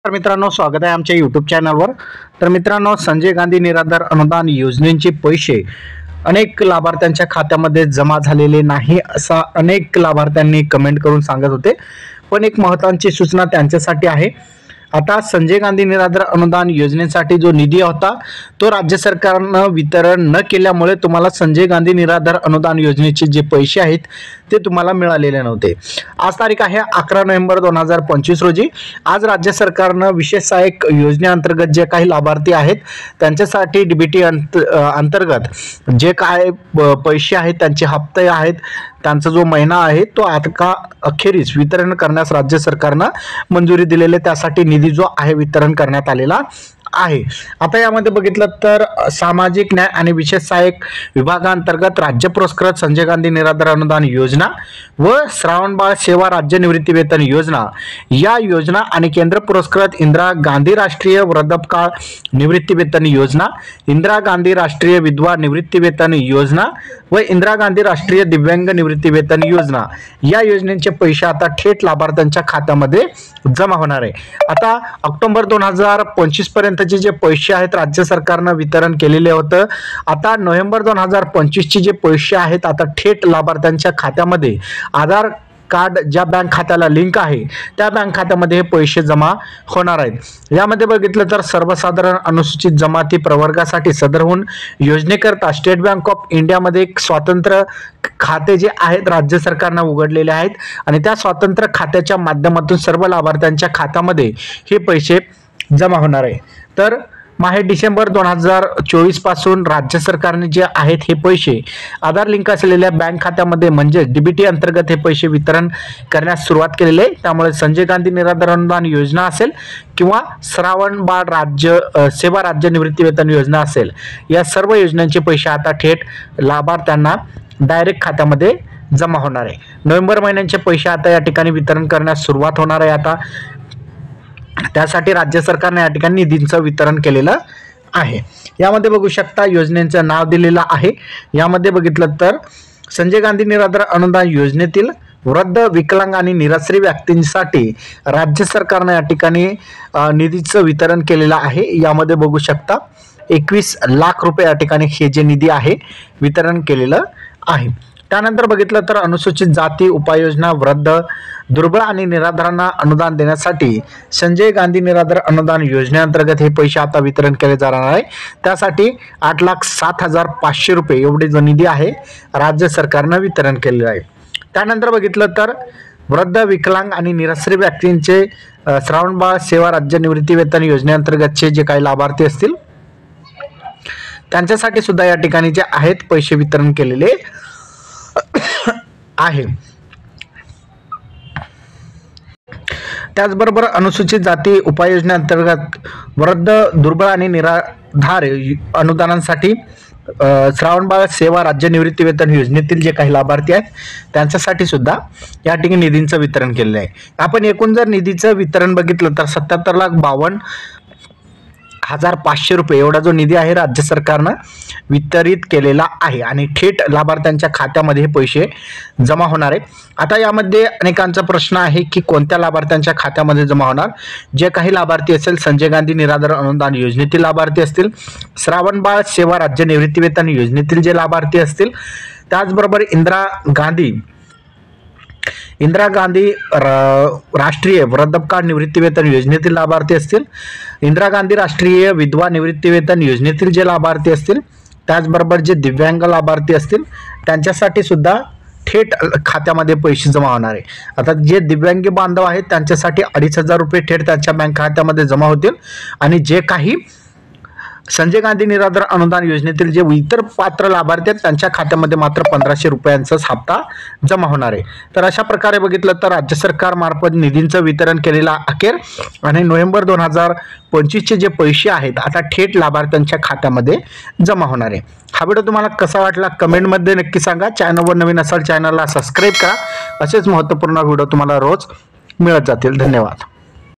तर मित्रांनो, स्वागत आहे आमच्या यूट्यूब चॅनलवर। तर मित्रांनो, संजय गांधी निराधार अनुदान योजनेचे पैसे अनेक लाभार्थ्यांच्या खात्यामध्ये जमा झालेले नाही असा अनेक लाभार्थ्यांनी कमेंट करून सांगत होते। पण एक महत्त्वाची सूचना त्यांच्यासाठी आहे। आता संजय गांधी निराधार अनुदान योजनेसाठी जो निधी होता तो राज्य सरकारने वितरण न केल्यामुळे तुम्हाला संजय गांधी निराधार अनुदान योजनेचे जे पैसे आहेत ते तुम्हाला मिळालेले नव्हते। आज तारीख आहे 11 नोव्हेंबर 2025 रोजी। आज राज्य सरकारने विशेष सहाय्यक योजनेअंतर्गत जे काही लाभार्थी आहेत त्यांच्यासाठी डीबीटी अंतर्गत जे काय पैसे आहेत त्यांचे हप्ते आहेत त्यांचा जो महिना आहे तो आता अखेरीस वितरण करण्यास राज्य सरकारने मंजुरी दिलेली, त्यासाठी निधी जो आहे वितरण करण्यात आलेला आहे। आता यामध्ये बघितलं तर सामाजिक न्याय आणि विशेष सहाय्यक विभागांतर्गत राज्य पुरस्कृत संजय गांधी निराधार अनुदान योजना व श्रावणबाळ सेवा राज्य निवृत्ती वेतन योजना या योजना आणि केंद्र पुरस्कृत इंदिरा गांधी राष्ट्रीय वृद्धापकाळ निवृत्ती वेतन योजना, इंदिरा गांधी राष्ट्रीय विधवा निवृत्ती वेतन योजना व इंदिरा गांधी राष्ट्रीय दिव्यांग निवृत्ती वेतन योजना या योजनेचे पैसे आता थेट लाभार्थ्यांच्या खात्यामध्ये जमा होणार आहे। आता ऑक्टोबर 2025 पर्यंतचे जे पैसे आहेत राज्य सरकारने वितरण केलेले होते। आता नोव्हेंबर 2025 चे जे पैसे आहेत आता थेट लाभार्थ्यांच्या खात्यामध्ये आधार कार्ड ज्या बँक खात्याला लिंक आहे त्या बँक खात्यामध्ये हे पैसे जमा होणार आहेत। यामध्ये बघितलं तर सर्वसाधारण अनुसूचित जमाती प्रवर्गासाठी सदरहून योजनेकरता स्टेट बँक ऑफ इंडिया मध्ये एक स्वतंत्र खाते जे आहेत राज्य सरकारने उघडलेले आहेत आणि त्या स्वतंत्र खात्याच्या माध्यमातून सर्व लाभार्थ्यांच्या खात्यामध्ये हे पैसे जमा होणार आहे। तर माहे डिसेंबर 2024 पासून राज्य सरकारने जे आहेत हे पैसे आधार लिंक असलेल्या बँक खात्यामध्ये म्हणजे डीबीटी अंतर्गत हे पैसे वितरण करण्यास सुरुवात केलेली आहे। त्यामुळे संजय गांधी निराधार अनुदान योजना असेल किंवा श्रावणबाळ राज्य सेवा राज्य निवृत्ती वेतन योजना असेल या सर्व योजनांचे पैसे आता थेट लाभार्थ्यांना डायरेक्ट खात्यामध्ये जमा होणार आहे। नोव्हेंबर महिन्याचे पैसे आता या ठिकाणी वितरण करण्यास सुरुवात होणार आहे। आता त्यासाठी राज्य सरकारने या ठिकाणी निधींचं वितरण केलेलं आहे। यामध्ये बघू शकता योजनेचं नाव दिलेलं आहे। यामध्ये बघितलं तर संजय गांधी निराधार अनुदान योजनेतील वृद्ध, विकलांग आणि निराश्रय व्यक्तींसाठी राज्य सरकारने या ठिकाणी निधीचं वितरण केलेलं आहे। यामध्ये बघू शकता 21 लाख रुपये या ठिकाणी हे जे निधी आहे वितरण केलेलं आहे। त्यानंतर बघितलं तर अनुसूचित जाती उपाययोजना, वृद्ध, दुर्बळ आणि निराधारांना अनुदान देण्यासाठी संजय गांधी निराधार अनुदान योजनेअंतर्गत हे पैसे आता वितरण केले जाणार आहे। त्यासाठी 8,07,500 रुपये एवढे जो निधी आहे राज्य सरकारने वितरण केलेला आहे। त्यानंतर बघितलं तर वृद्ध, विकलांग आणि निराश्रय व्यक्तींचे श्रावणबाळ सेवा राज्य निवृत्ती वेतन योजनेअंतर्गतचे जे काही लाभार्थी असतील त्यांच्यासाठी सुद्धा या ठिकाणी जे आहेत पैसे वितरण केलेले आहे। त्याचबरोबर अनुसूचित जाती उपाययोजनेअंतर्गत वृद्ध, दुर्बळ आणि निराधार अनुदानांसाठी श्रावणबाळ सेवा राज्य निवृत्ती वेतन योजनेतील जे काही लाभार्थी आहेत त्यांच्यासाठी सुद्धा या ठिकाणी निधींचं वितरण केलेलं आहे। आपण एकूण जर निधीचं वितरण बघितलं तर 77,52,500 रुपये एवढा जो निधी आहे राज्य सरकारने वितरित केलेला आहे आणि थेट लाभार्थ्यांच्या खात्यामध्ये हे पैसे जमा होणार आहेत। आता यामध्ये अनेकांचा प्रश्न आहे की कोणत्या लाभार्थ्यांच्या खात्यामध्ये जमा होणार। जे काही लाभार्थी असेल संजय गांधी निराधार अनुदान योजनेतील लाभार्थी असतील, श्रावणबाळ सेवा राज्य निवृत्ती वेतन योजनेतील जे लाभार्थी असतील, त्याचबरोबर इंदिरा गांधी राष्ट्रीय वृद्धापकाळ निवृत्ती वेतन योजनेतील लाभार्थी असतील, इंदिरा गांधी राष्ट्रीय विधवा निवृत्ती वेतन योजनेतील जे लाभार्थी असतील, त्याचबरोबर जे दिव्यांग लाभार्थी असतील त्यांच्यासाठी सुद्धा थेट खात्यामध्ये पैसे जमा होणार आहे। आता जे दिव्यांगी बांधव आहेत त्यांच्यासाठी 2,500 रुपये थेट त्यांच्या बँक खात्यामध्ये जमा होतील आणि जे काही संजय गांधी निराधार अनुदान योजनेतील जे इतर पात्र लाभार्थी आहेत त्यांच्या खात्यामध्ये मात्र 1,500 रुपयांचाच हप्ता जमा होणार आहे। तर अशा प्रकारे बघितलं तर राज्य सरकार मार्फत निधींचं वितरण केलेलं अखेर आणि नोव्हेंबर 2025 चे जे पैसे आहेत आता थेट लाभार्थ्यांच्या खात्यामध्ये जमा होणार आहे। हा व्हिडिओ तुम्हाला कसा वाटला कमेंटमध्ये नक्की सांगा। चॅनलवर नवीन असाल चॅनलला सबस्क्राईब करा। असेच महत्त्वपूर्ण व्हिडिओ तुम्हाला रोज मिळत जातील। धन्यवाद।